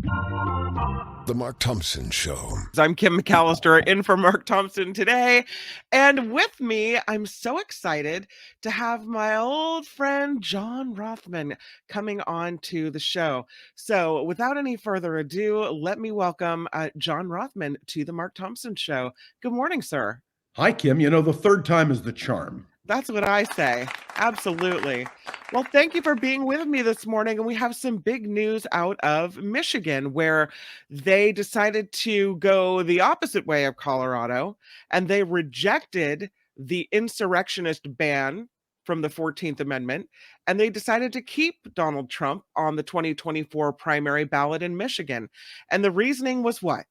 The Mark Thompson Show. I'm Kim McAllister in for Mark Thompson today. And with me, I'm so excited to have my old friend John Rothmann coming on to the show. So without any further ado, let me welcome John Rothmann to the Mark Thompson Show. Good morning, sir. Hi, Kim. You know, the third time is the charm. That's what I say. Absolutely. Well, thank you for being with me this morning. And we have some big news out of Michigan where they decided to go the opposite way of Colorado and they rejected the insurrectionist ban from the 14th Amendment. And they decided to keep Donald Trump on the 2024 primary ballot in Michigan. And the reasoning was what?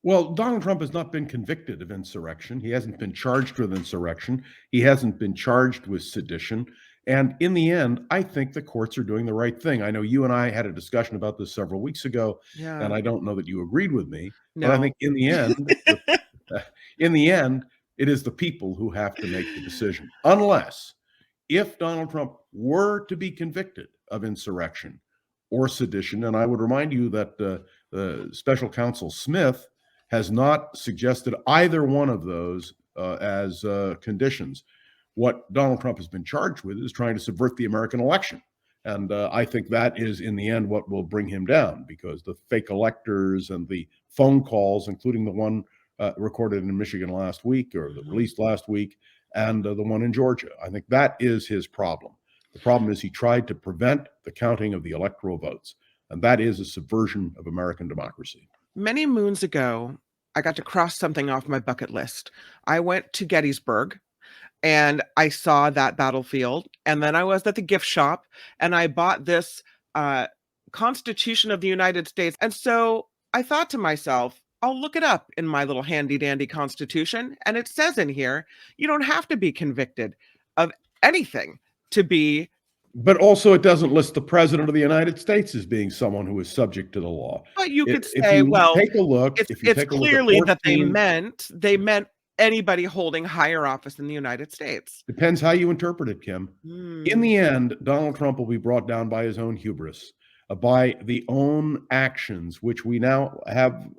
Well, Donald Trump has not been convicted of insurrection. He hasn't been charged with insurrection. He hasn't been charged with sedition. And in the end, I think the courts are doing the right thing. I know you and I had a discussion about this several weeks ago, and I don't know that you agreed with me. No. But I think in the end, it is the people who have to make the decision. Unless, if Donald Trump were to be convicted of insurrection or sedition, and I would remind you that Special Counsel Smith has not suggested either one of those as conditions. What Donald Trump has been charged with is trying to subvert the American election. And I think that is, in the end, what will bring him down, because the fake electors and the phone calls, including the one recorded in Michigan last week, or released last week, and the one in Georgia, I think that is his problem. The problem is he tried to prevent the counting of the electoral votes, and that is a subversion of American democracy. Many moons ago, I got to cross something off my bucket list. I went to Gettysburg and I saw that battlefield. And then I was at the gift shop and I bought this Constitution of the United States. And so I thought to myself, I'll look it up in my little handy dandy Constitution. And it says in here, you don't have to be convicted of anything to be. But also, it doesn't list the president of the United States as being someone who is subject to the law. But you could say, well, take a look. It's clearly that they meant anybody holding higher office in the United States. Depends how you interpret it, Kim. In the end, Donald Trump will be brought down by his own hubris, by the own actions, which we now have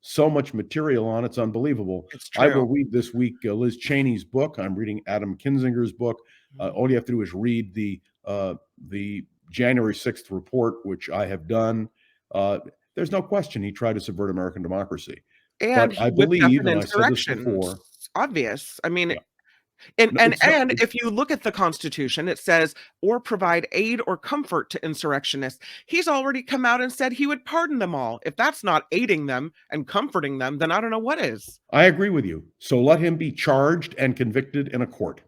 so much material on. It's unbelievable. It's true. I will read this week Liz Cheney's book. I'm reading Adam Kinzinger's book. All you have to do is read the January 6th report, which I have done. There's no question he tried to subvert American democracy. And but I believe, and I said this insurrection, before, obvious. I mean, yeah. And if you look at the Constitution, it says, or provide aid or comfort to insurrectionists. He's already come out and said he would pardon them all. If that's not aiding them and comforting them, then I don't know what is. I agree with you. So let him be charged and convicted in a court.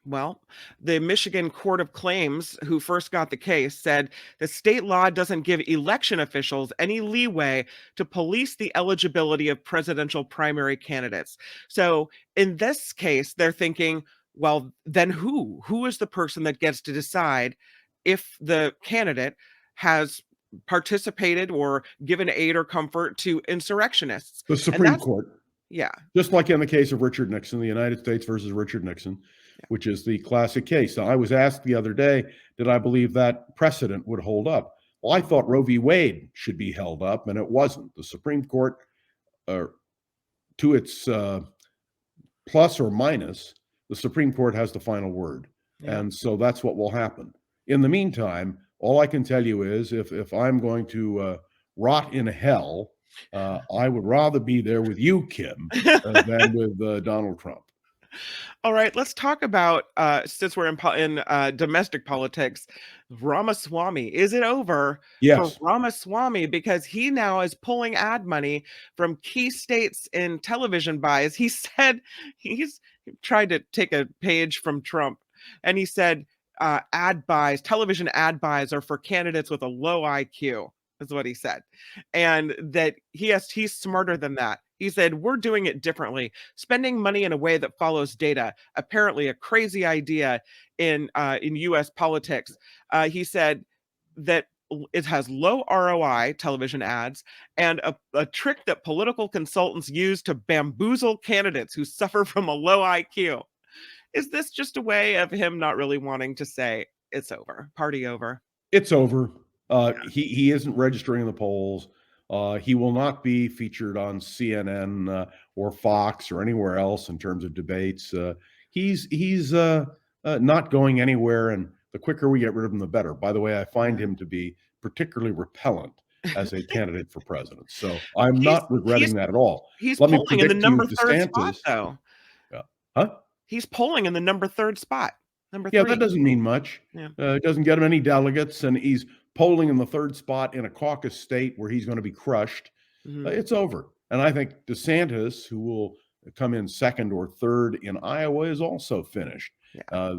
Well, the Michigan Court of Claims, who first got the case, said the state law doesn't give election officials any leeway to police the eligibility of presidential primary candidates. So in this case, they're thinking, well, then who? Who is the person that gets to decide if the candidate has participated or given aid or comfort to insurrectionists? The Supreme Court. Yeah. Just like in the case of Richard Nixon, the United States versus Richard Nixon, which is the classic case. Now, I was asked the other day, did I believe that precedent would hold up? Well, I thought Roe v. Wade should be held up, and it wasn't. The Supreme Court, to its plus or minus, the Supreme Court has the final word. Yeah. And so that's what will happen. In the meantime, all I can tell you is if I'm going to rot in hell, I would rather be there with you, Kim, than with Donald Trump. All right, let's talk about, since we're in domestic politics, Ramaswamy. Is it over for Ramaswamy? Because he now is pulling ad money from key states in television buys. He said he's tried to take a page from Trump, and he said television ad buys are for candidates with a low IQ. Is what he said. And that he's smarter than that. He said, we're doing it differently, spending money in a way that follows data, apparently a crazy idea in US politics. He said that it has low ROI, television ads, and a trick that political consultants use to bamboozle candidates who suffer from a low IQ. Is this just a way of him not really wanting to say it's over, party over? It's over. He isn't registering in the polls. He will not be featured on CNN or Fox or anywhere else in terms of debates. He's not going anywhere, and the quicker we get rid of him, the better. By the way, I find him to be particularly repellent as a candidate for president. So I'm not regretting that at all. He's Let me polling in the predict to you, number 3rd spot, DeSantis. though. Huh? He's polling in the number 3rd spot. Number Yeah, 3. that doesn't mean much. Yeah. It doesn't get him any delegates, and he's polling in the 3rd spot in a caucus state where he's going to be crushed. It's over. And I think DeSantis, who will come in 2nd or 3rd in Iowa, is also finished. Yeah.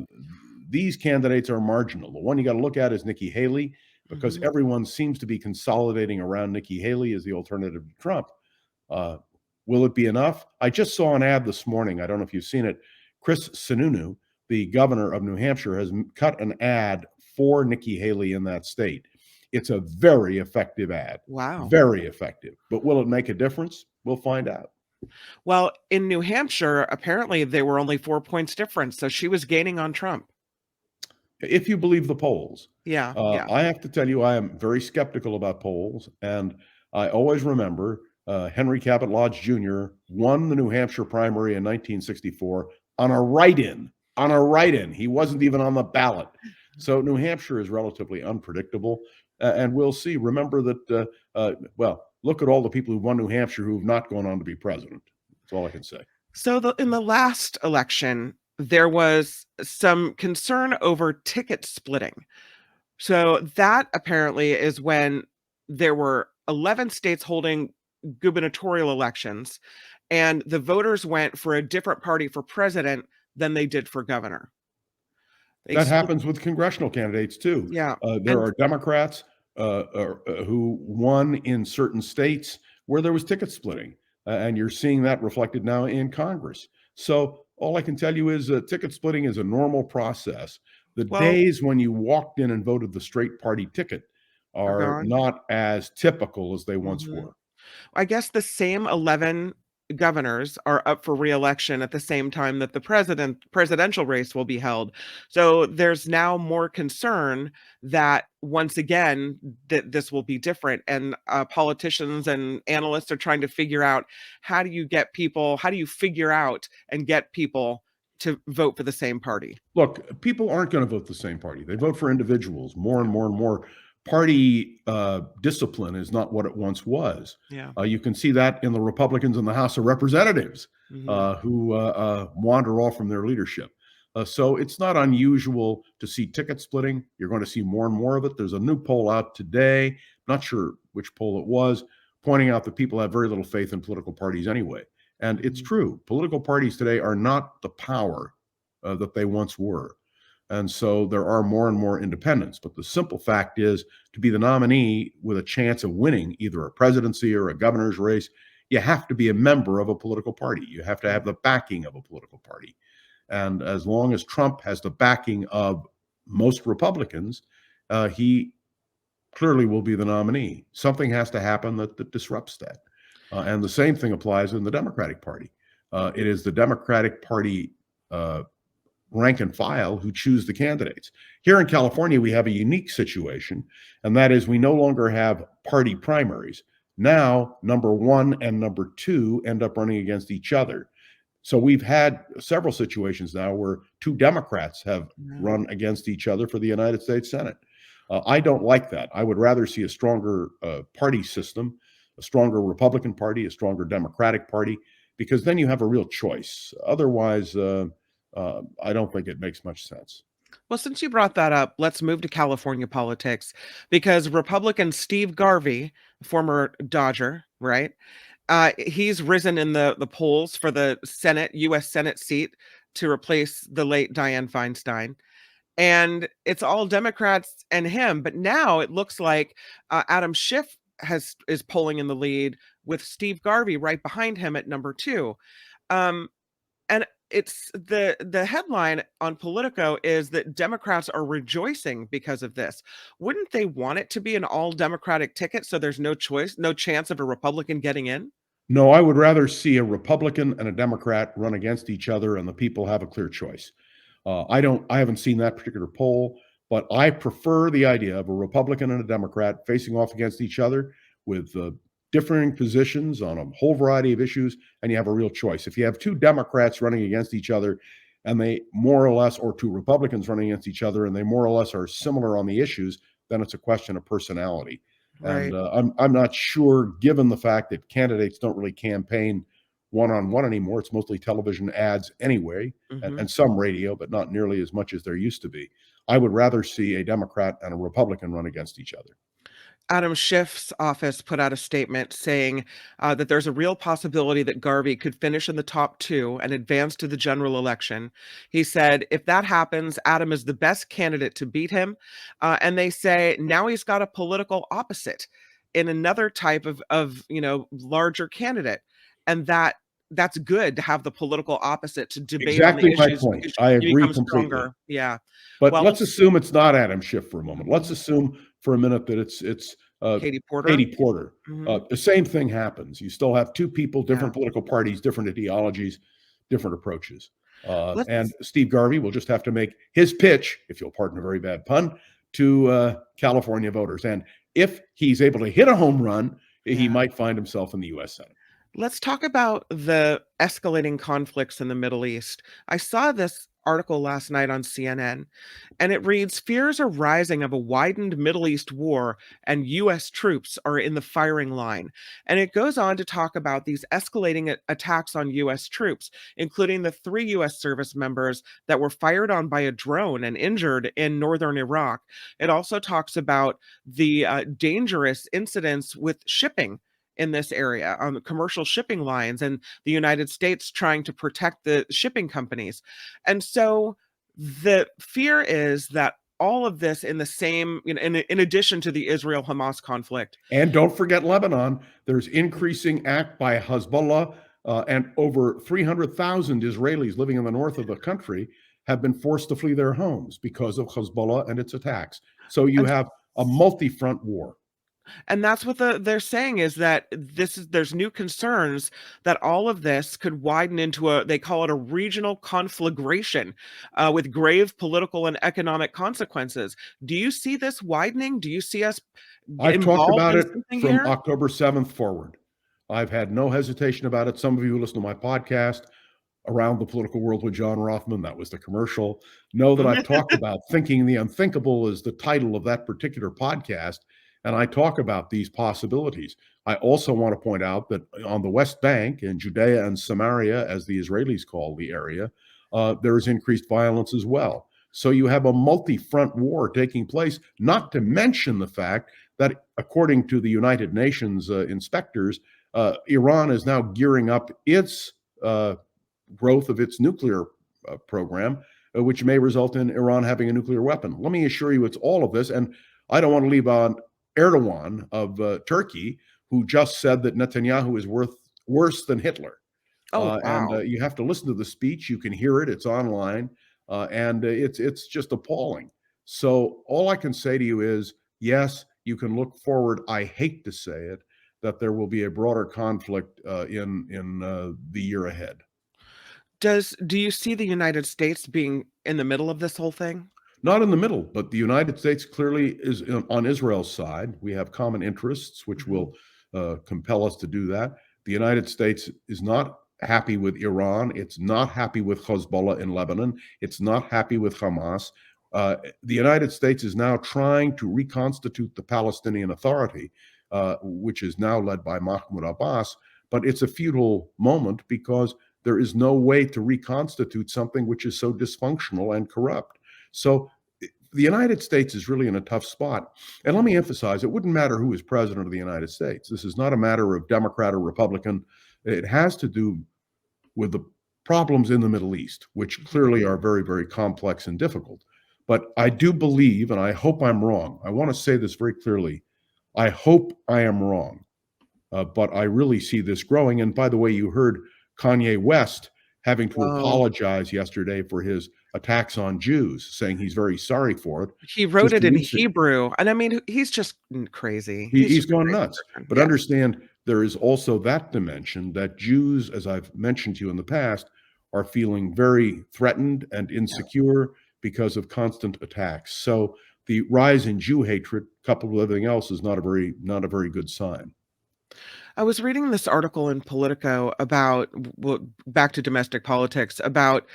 These candidates are marginal. The one you got to look at is Nikki Haley, because everyone seems to be consolidating around Nikki Haley as the alternative to Trump. Will it be enough? I just saw an ad this morning. I don't know if you've seen it. Chris Sununu, the governor of New Hampshire, has cut an ad for Nikki Haley in that state. It's a very effective ad. Wow. Very effective. But will it make a difference? We'll find out. Well, in New Hampshire, apparently they were only 4 points difference, so she was gaining on Trump. If you believe the polls. Yeah. I have to tell you, I am very skeptical about polls, and I always remember Henry Cabot Lodge Jr. won the New Hampshire primary in 1964 on a write-in. He wasn't even on the ballot. So New Hampshire is relatively unpredictable, and we'll see. Remember that, look at all the people who won New Hampshire who have not gone on to be president. That's all I can say. So in the last election, there was some concern over ticket splitting. So that apparently is when there were 11 states holding gubernatorial elections, and the voters went for a different party for president than they did for governor. That happens with congressional candidates too. Yeah. There are Democrats who won in certain states where there was ticket splitting, and you're seeing that reflected now in Congress. So all I can tell you is ticket splitting is a normal process. The days when you walked in and voted the straight party ticket are not as typical as they once were. I guess the same 11 governors are up for re-election at the same time that the presidential race will be held. So there's now more concern that once again that this will be different, and politicians and analysts are trying to figure out how do you figure out and get people to vote for the same party. Look, people aren't going to vote the same party. They vote for individuals more and more and more. Party discipline is not what it once was. Yeah. You can see that in the Republicans in the House of Representatives who wander off from their leadership. So it's not unusual to see ticket splitting. You're going to see more and more of it. There's a new poll out today, not sure which poll it was, pointing out that people have very little faith in political parties anyway. And it's true. Political parties today are not the power that they once were. And so there are more and more independents. But the simple fact is, to be the nominee with a chance of winning either a presidency or a governor's race, you have to be a member of a political party. You have to have the backing of a political party. And as long as Trump has the backing of most Republicans, he clearly will be the nominee. Something has to happen that disrupts that. And the same thing applies in the Democratic Party. It is the Democratic Party rank and file who choose the candidates. Here in California, we have a unique situation, and that is we no longer have party primaries. Now, number 1 and number 2 end up running against each other. So we've had several situations now where 2 Democrats have run against each other for the United States Senate. I don't like that. I would rather see a stronger party system, a stronger Republican Party, a stronger Democratic Party, because then you have a real choice. Otherwise, I don't think it makes much sense. Well, since you brought that up, let's move to California politics, because Republican Steve Garvey, former Dodger, right? He's risen in the polls for the U.S. Senate seat to replace the late Dianne Feinstein. And it's all Democrats and him. But now it looks like Adam Schiff is polling in the lead with Steve Garvey right behind him at number 2. And it's the headline on Politico is that Democrats are rejoicing because of this. Wouldn't they want it to be an all Democratic ticket so there's no chance of a Republican getting in? No, I would rather see a Republican and a Democrat run against each other and the people have a clear choice. I haven't seen that particular poll, But I prefer the idea of a Republican and a Democrat facing off against each other with differing positions on a whole variety of issues, and you have a real choice. If you have two Democrats running against each other, and they more or less, or two Republicans running against each other, and they more or less are similar on the issues, then it's a question of personality. Right. And I'm not sure, given the fact that candidates don't really campaign one-on-one anymore. It's mostly television ads anyway, and some radio, but not nearly as much as there used to be. I would rather see a Democrat and a Republican run against each other. Adam Schiff's office put out a statement saying that there's a real possibility that Garvey could finish in the top 2 and advance to the general election. He said, if that happens, Adam is the best candidate to beat him. And they say now he's got a political opposite in another type of larger candidate. And that's good to have the political opposite to debate on the Exactly my issues. point. Because I you agree become completely. stronger. Yeah. But Well, let's assume it's not Adam Schiff for a moment. Let's assume for a minute that it's Katie Porter. Katie Porter. Mhm. The same thing happens. You still have two people, different Yeah. political parties, different ideologies, different approaches. Let's And Steve Garvey will just have to make his pitch, if you'll pardon a very bad pun, to California voters. And if he's able to hit a home run, he Yeah. might find himself in the U.S. Senate. Let's talk about the escalating conflicts in the Middle East. I saw this article last night on CNN, and it reads, fears are rising of a widened Middle East war, and U.S. troops are in the firing line. And it goes on to talk about these escalating attacks on U.S. troops, including the 3 U.S. service members that were fired on by a drone and injured in northern Iraq. It also talks about the dangerous incidents with shipping in this area on the commercial shipping lines, and the United States trying to protect the shipping companies. And so the fear is that all of this in the same, in addition to the Israel-Hamas conflict. And don't forget Lebanon. There's increasing act by Hezbollah, and over 300,000 Israelis living in the north of the country have been forced to flee their homes because of Hezbollah and its attacks. So you And have a multi-front war. And that's what they're saying, is that there's new concerns that all of this could widen into they call it a regional conflagration with grave political and economic consequences. Do you see this widening? Do you see us I've talked involved about in it something from here? October 7th forward. I've had no hesitation about it. Some of you who listen to my podcast, Around the Political World with John Rothmann, that was the commercial, know that I've talked about Thinking the Unthinkable is the title of that particular podcast. And I talk about these possibilities. I also want to point out that on the West Bank, in Judea and Samaria, as the Israelis call the area, there is increased violence as well. So you have a multi-front war taking place, not to mention the fact that, according to the United Nations inspectors, Iran is now gearing up its growth of its nuclear program, which may result in Iran having a nuclear weapon. Let me assure you it's all of this. And I don't want to leave on Erdogan of Turkey, who just said that Netanyahu is worse than Hitler. Oh, wow. And you have to listen to the speech. You can hear it. It's online. And it's just appalling. So all I can say to you is, yes, you can look forward. I hate to say it, that there will be a broader conflict in the year ahead. Do you see the United States being in the middle of this whole thing? Not in the middle, but the United States clearly is on Israel's side. We have common interests, which will compel us to do that. The United States is not happy with Iran. It's not happy with Hezbollah in Lebanon. It's not happy with Hamas. The United States is now trying to reconstitute the Palestinian Authority, which is now led by Mahmoud Abbas. But it's a futile moment because there is no way to reconstitute something which is so dysfunctional and corrupt. So the United States is really in a tough spot. And let me emphasize, it wouldn't matter who is president of the United States. This is not a matter of Democrat or Republican. It has to do with the problems in the Middle East, which clearly are very, very complex and difficult. But I do believe, and I hope I'm wrong, I want to say this very clearly, I hope I am wrong, but I really see this growing. And by the way, you heard Kanye West having to apologize yesterday for his attacks on Jews, saying he's very sorry for it. He wrote it in Hebrew. And I mean, he's just crazy. He's gone nuts. But Yeah. understand, there is also that dimension that Jews, as I've mentioned to you in the past, are feeling very threatened and insecure because of constant attacks. So the rise in Jew hatred, coupled with everything else, is not a very good sign. I was reading this article in Politico about, well, back to domestic politics, about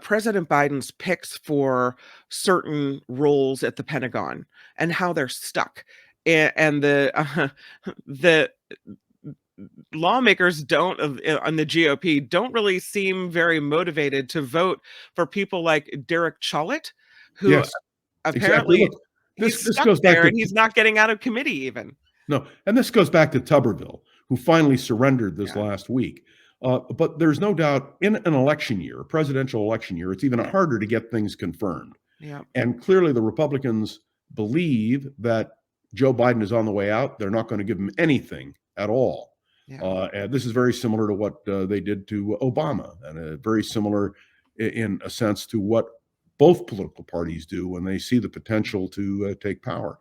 President Biden's picks for certain roles at the Pentagon and how they're stuck, and the lawmakers don't on the GOP don't really seem very motivated to vote for people like Derek Chollet, who Yes, exactly. apparently Look, he's this stuck goes back there to and he's not getting out of committee even. no, and this goes back to Tuberville, who finally surrendered this Yeah. last week. But there's no doubt in an election year, a presidential election year, it's even harder to get things confirmed. Yeah. And clearly the Republicans believe that Joe Biden is on the way out. They're not going to give him anything at all. Yeah. And this is very similar to what they did to Obama, and very similar in a sense to what both political parties do when they see the potential to take power.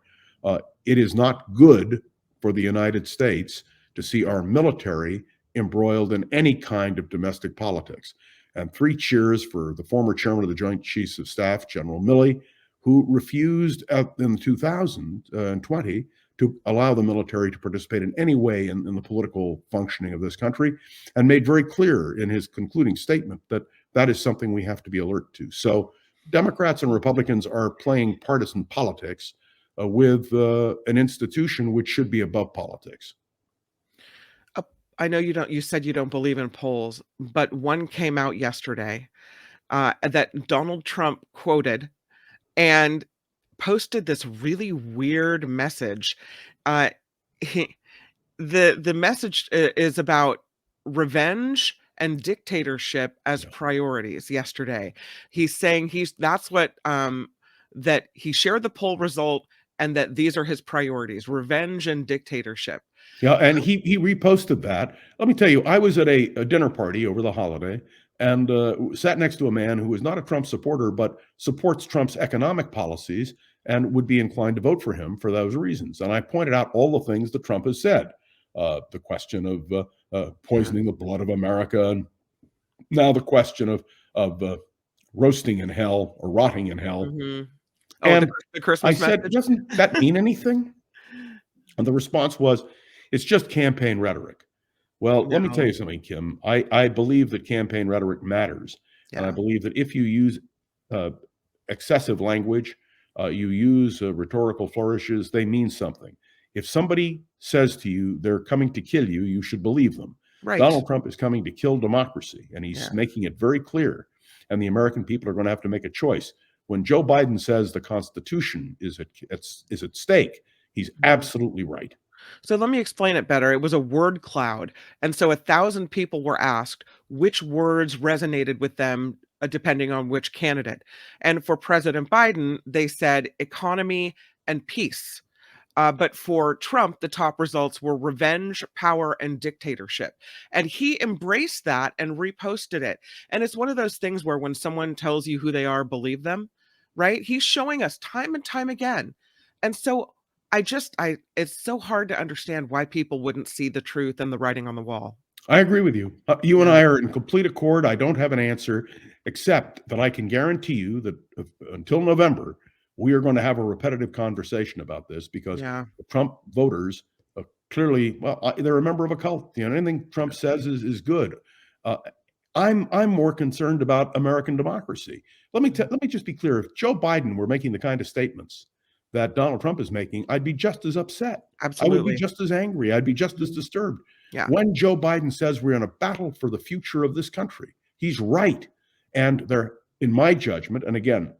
It is not good for the United States to see our military embroiled in any kind of domestic politics. And 3 cheers for the former chairman of the Joint Chiefs of Staff, General Milley, who refused in 2020 to allow the military to participate in any way in the political functioning of this country, and made very clear in his concluding statement that that is something we have to be alert to. So Democrats and Republicans are playing partisan politics with an institution which should be above politics. I know you said you don't believe in polls, but one came out yesterday that Donald Trump quoted and posted this really weird message. Uh, the message is about revenge and dictatorship as priorities yesterday. He's saying that's what that he shared the poll result and that these are his priorities: revenge and dictatorship. Yeah, and he reposted that. Let me tell you, I was at a dinner party over the holiday and sat next to a man who is not a Trump supporter, but supports Trump's economic policies and would be inclined to vote for him for those reasons. And I pointed out all the things that Trump has said. The question of poisoning the blood of America, and now the question of roasting in hell or rotting in hell. Mm-hmm. And the Christmas I said, message? doesn't that mean anything? And the response was, it's just campaign rhetoric. Well, let me tell you something, Kim. I believe that campaign rhetoric matters. Yeah. And I believe that if you use excessive language, you use rhetorical flourishes, they mean something. If somebody says to you, they're coming to kill you, you should believe them. Right. Donald Trump is coming to kill democracy, and he's making it very clear. And the American people are going to have to make a choice. When Joe Biden says the Constitution is at stake, he's absolutely right. So let me explain it better. It was a word cloud. And so 1,000 people were asked which words resonated with them, depending on which candidate. And for President Biden, they said economy and peace. But for Trump, the top results were revenge, power, and dictatorship. And he embraced that and reposted it. And it's one of those things where when someone tells you who they are, believe them, right? He's showing us time and time again. And so it's so hard to understand why people wouldn't see the truth and the writing on the wall. I agree with you. You and I are in complete accord. I don't have an answer, except that I can guarantee you that until November, we are going to have a repetitive conversation about this, because the Trump voters clearly, they're a member of a cult. Anything Trump says is good. I'm more concerned about American democracy. Let me just be clear. If Joe Biden were making the kind of statements that Donald Trump is making, I'd be just as upset. Absolutely. I would be just as angry. I'd be just as disturbed. Yeah. When Joe Biden says we're in a battle for the future of this country, he's right. And they're, in my judgment, and again,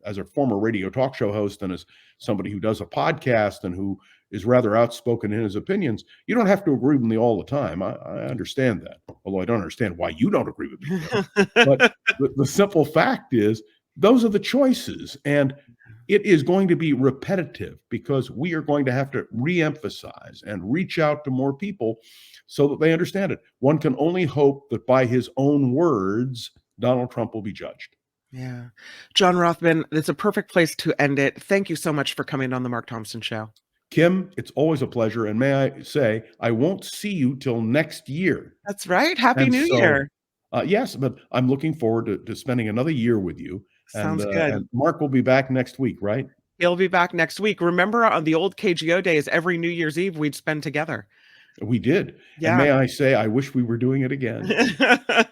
as a former radio talk show host and as somebody who does a podcast and who is rather outspoken in his opinions, you don't have to agree with me all the time. I understand that, although I don't understand why you don't agree with me. But the simple fact is, those are the choices. And it is going to be repetitive, because we are going to have to re-emphasize and reach out to more people so that they understand it. One can only hope that by his own words, Donald Trump will be judged. Yeah. John Rothmann, it's a perfect place to end it. Thank you so much for coming on the Mark Thompson Show. Kim, it's always a pleasure. And may I say, I won't see you till next year. That's right. Happy New Year. Yes, but I'm looking forward to spending another year with you. Sounds good. And Mark will be back next week, right? He'll be back next week. Remember on the old KGO days, every New Year's Eve we'd spend together. We did. Yeah. And may I say, I wish we were doing it again.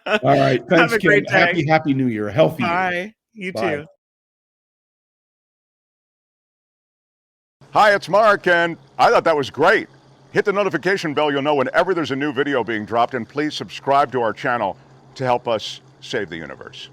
All right. Thanks, Have a Kim. great day. Happy New Year. Healthy year. Bye. You Bye. too. Hi, it's Mark, and I thought that was great. Hit the notification bell, you'll know whenever there's a new video being dropped, and please subscribe to our channel to help us save the universe.